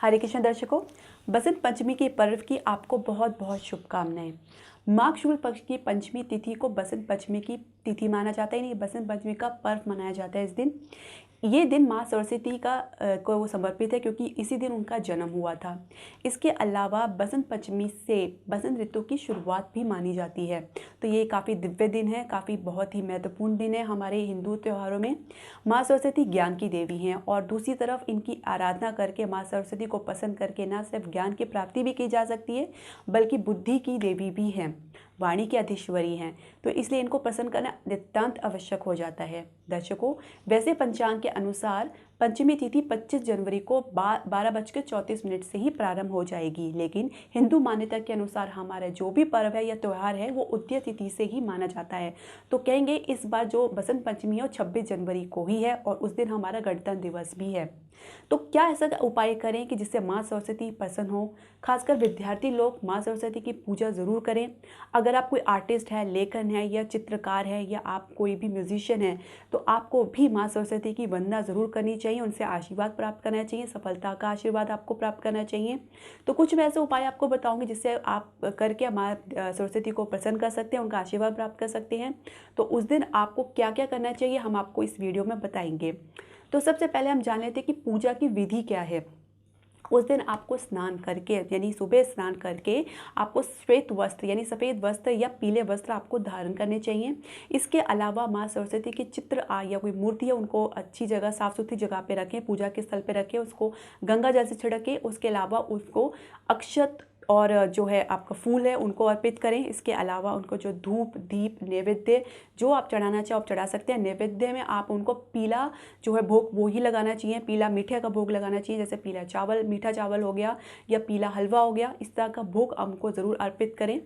हरे कृष्ण दर्शकों, बसंत पंचमी के पर्व की आपको बहुत बहुत शुभकामनाएं। माघ शुक्ल पक्ष की पंचमी तिथि को बसंत पंचमी की तिथि माना जाता है, नहीं बसंत पंचमी का पर्व मनाया जाता है। इस दिन ये दिन माँ सरस्वती को वो समर्पित है, क्योंकि इसी दिन उनका जन्म हुआ था। इसके अलावा बसंत पंचमी से बसंत ऋतु की शुरुआत भी मानी जाती है। तो ये काफ़ी दिव्य दिन है, काफ़ी बहुत ही महत्वपूर्ण दिन है हमारे हिंदू त्योहारों में। माँ सरस्वती ज्ञान की देवी हैं और दूसरी तरफ इनकी आराधना करके माँ सरस्वती को प्रसन्न करके न सिर्फ ज्ञान की प्राप्ति भी की जा सकती है, बल्कि बुद्धि की देवी भी हैं, वाणी की अधीश्वरी हैं। तो इसलिए इनको प्रसन्न करना नितांत आवश्यक हो जाता है। दर्शकों, वैसे पंचांग के अनुसार पंचमी तिथि 25 जनवरी को 12:34 से ही प्रारंभ हो जाएगी, लेकिन हिंदू मान्यता के अनुसार हमारा जो भी पर्व है या त्यौहार है वो उदय तिथि से ही माना जाता है। तो कहेंगे इस बार जो बसंत पंचमी है वो 26 जनवरी को ही है और उस दिन हमारा गणतंत्र दिवस भी है। तो क्या ऐसा उपाय करें कि जिससे माँ सरस्वती प्रसन्न हो। खासकर विद्यार्थी लोग माँ सरस्वती की पूजा ज़रूर करें। अगर आप कोई आर्टिस्ट है, लेखन है या चित्रकार है या आप कोई भी म्यूजिशियन है, तो आपको भी माँ सरस्वती की वंदना ज़रूर करनी चाहिए, उनसे आशीर्वाद प्राप्त करना चाहिए, सफलता का आशीर्वाद आपको प्राप्त करना चाहिए। तो कुछ मैं ऐसे उपाय आपको बताऊंगी जिससे आप करके माँ सरस्वती को प्रसन्न कर सकते हैं, उनका आशीर्वाद प्राप्त कर सकते हैं। तो उस दिन आपको क्या क्या करना चाहिए हम आपको इस वीडियो में बताएंगे। तो सबसे पहले हम जान लेते हैं कि पूजा की विधि क्या है। उस दिन आपको स्नान करके यानी सुबह स्नान करके आपको श्वेत वस्त्र यानी सफ़ेद वस्त्र या पीले वस्त्र आपको धारण करने चाहिए। इसके अलावा माँ सरस्वती के चित्र या कोई मूर्ति है उनको अच्छी जगह, साफ़ सुथरी जगह पे रखें, पूजा के स्थल पे रखें, उसको गंगा जल से छिड़कें। उसके अलावा उसको अक्षत और जो है आपका फूल है उनको अर्पित करें। इसके अलावा उनको जो धूप दीप नैवेद्य जो आप चढ़ाना चाहो आप चढ़ा सकते हैं। नैवेद्य में आप उनको पीला जो है भोग वो ही लगाना चाहिए, पीला मीठे का भोग लगाना चाहिए, जैसे पीला चावल, मीठा चावल हो गया या पीला हलवा हो गया, इस तरह का भोग हमको ज़रूर अर्पित करें।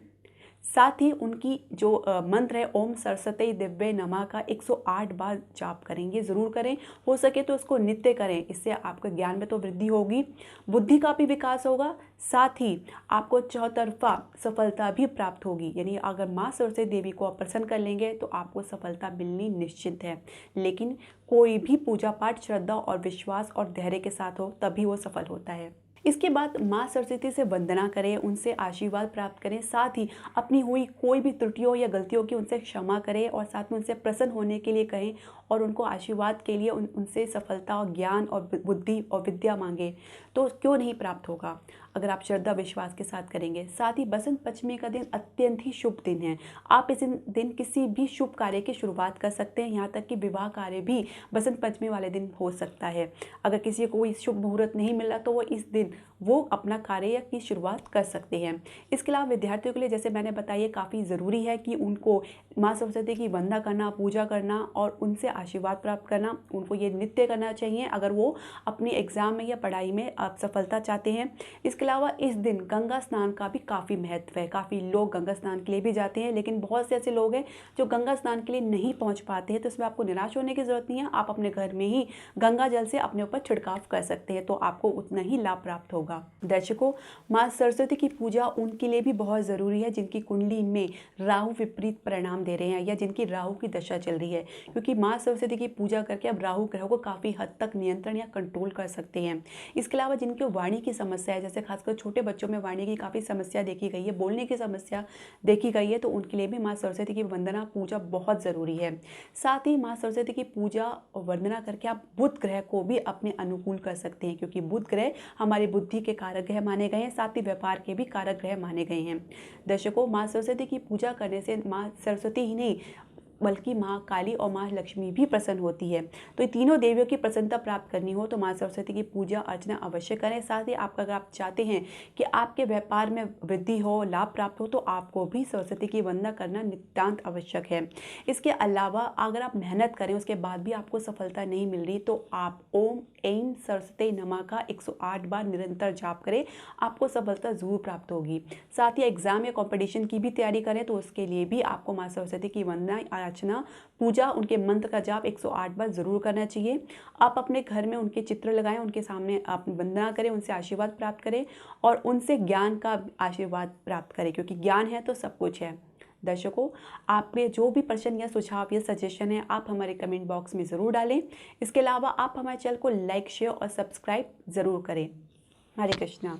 साथ ही उनकी जो मंत्र है ओम सरस्वती दिव्य नमः का 108 बार जाप करेंगे, ज़रूर करें। हो सके तो इसको नित्य करें, इससे आपके ज्ञान में तो वृद्धि होगी, बुद्धि का भी विकास होगा, साथ ही आपको चौतरफा सफलता भी प्राप्त होगी। यानी अगर माँ सरस्वती देवी को आप प्रसन्न कर लेंगे तो आपको सफलता मिलनी निश्चित है। लेकिन कोई भी पूजा पाठ श्रद्धा और विश्वास और धैर्य के साथ हो तभी वो सफल होता है। इसके बाद माँ सरस्वती से वंदना करें, उनसे आशीर्वाद प्राप्त करें, साथ ही अपनी हुई कोई भी त्रुटियों या गलतियों की उनसे क्षमा करें और साथ में उनसे प्रसन्न होने के लिए कहें और उनको आशीर्वाद के लिए उनसे सफलता और ज्ञान और बुद्धि और विद्या मांगे तो क्यों नहीं प्राप्त होगा, अगर आप श्रद्धा विश्वास के साथ करेंगे। साथ ही बसंत पंचमी का दिन अत्यंत ही शुभ दिन है। आप इस दिन किसी भी शुभ कार्य की शुरुआत कर सकते हैं, यहाँ तक कि विवाह कार्य भी बसंत पंचमी वाले दिन हो सकता है। अगर किसी को कोई शुभ मुहूर्त नहीं मिला तो वो इस दिन वो अपना कार्य की शुरुआत कर सकते हैं। इसके अलावा विद्यार्थियों के लिए जैसे मैंने बताया काफ़ी ज़रूरी है कि उनको माँ सरस्वती की वंदना करना, पूजा करना और उनसे आशीर्वाद प्राप्त करना, उनको ये नित्य करना चाहिए अगर वो अपनी एग्ज़ाम में या पढ़ाई में आप सफलता चाहते हैं। इसके अलावा इस दिन गंगा स्नान का भी काफ़ी महत्व है। काफ़ी लोग गंगा स्नान के लिए भी जाते हैं, लेकिन बहुत से ऐसे लोग हैं जो गंगा स्नान के लिए नहीं पहुँच पाते हैं। तो इसमें आपको निराश होने की ज़रूरत नहीं है, आप अपने घर में ही गंगा जल से अपने ऊपर छिड़काव कर सकते हैं, तो आपको उतना ही लाभ प्राप्त होगा। दर्शकों, माँ सरस्वती की पूजा उनके लिए भी बहुत ज़रूरी है जिनकी कुंडली में राहु विपरीत परिणाम दे रहे हैं या जिनकी राहु की दशा चल रही है, क्योंकि माँ सरस्वती की पूजा करके अब राहु ग्रह को काफ़ी हद तक नियंत्रण या कंट्रोल कर सकते हैं। इसके अलावा जिनकी वाणी की समस्या है, जैसे खासकर छोटे बच्चों में वाणी की काफ़ी समस्या देखी गई है, बोलने की समस्या देखी गई है, तो उनके लिए भी माँ सरस्वती की वंदना पूजा बहुत ज़रूरी है। साथ ही माँ सरस्वती की पूजा और वंदना करके आप बुध ग्रह को भी अपने अनुकूल कर सकते हैं, क्योंकि बुध ग्रह हमारी बुद्धि के कारक ग्रह माने गए हैं, साथ ही व्यापार के भी कारक ग्रह माने गए हैं। दर्शकों, माँ सरस्वती की पूजा करने से माँ सरस्वती ही नहीं बल्कि माँ काली और माँ लक्ष्मी भी प्रसन्न होती है। तो ये तीनों देवियों की प्रसन्नता प्राप्त करनी हो तो माँ सरस्वती की पूजा अर्चना अवश्य करें। साथ ही अगर आप चाहते हैं कि आपके व्यापार में वृद्धि हो, लाभ प्राप्त हो, तो आपको भी सरस्वती की वंदना करना नितांत आवश्यक है। इसके अलावा अगर आप मेहनत करें उसके बाद भी आपको सफलता नहीं मिल रही तो आप ओम ऐं सरस्वती नमः का 108 बार निरंतर जाप करें, आपको सफलता जरूर प्राप्त होगी। साथ ही एग्जाम या कॉम्पिटिशन की भी तैयारी करें तो उसके लिए भी आपको माँ सरस्वती की वंदना, अर्चना, पूजा, उनके मंत्र का जाप 108 बार जरूर करना चाहिए। आप अपने घर में उनके चित्र लगाएं, उनके सामने आप वंदना करें, उनसे आशीर्वाद प्राप्त करें और उनसे ज्ञान का आशीर्वाद प्राप्त करें, क्योंकि ज्ञान है तो सब कुछ है। दर्शकों, आपके जो भी प्रश्न या सुझाव या सजेशन है आप हमारे कमेंट बॉक्स में ज़रूर डालें। इसके अलावा आप हमारे चैनल को लाइक, शेयर और सब्सक्राइब ज़रूर करें। हरे कृष्णा।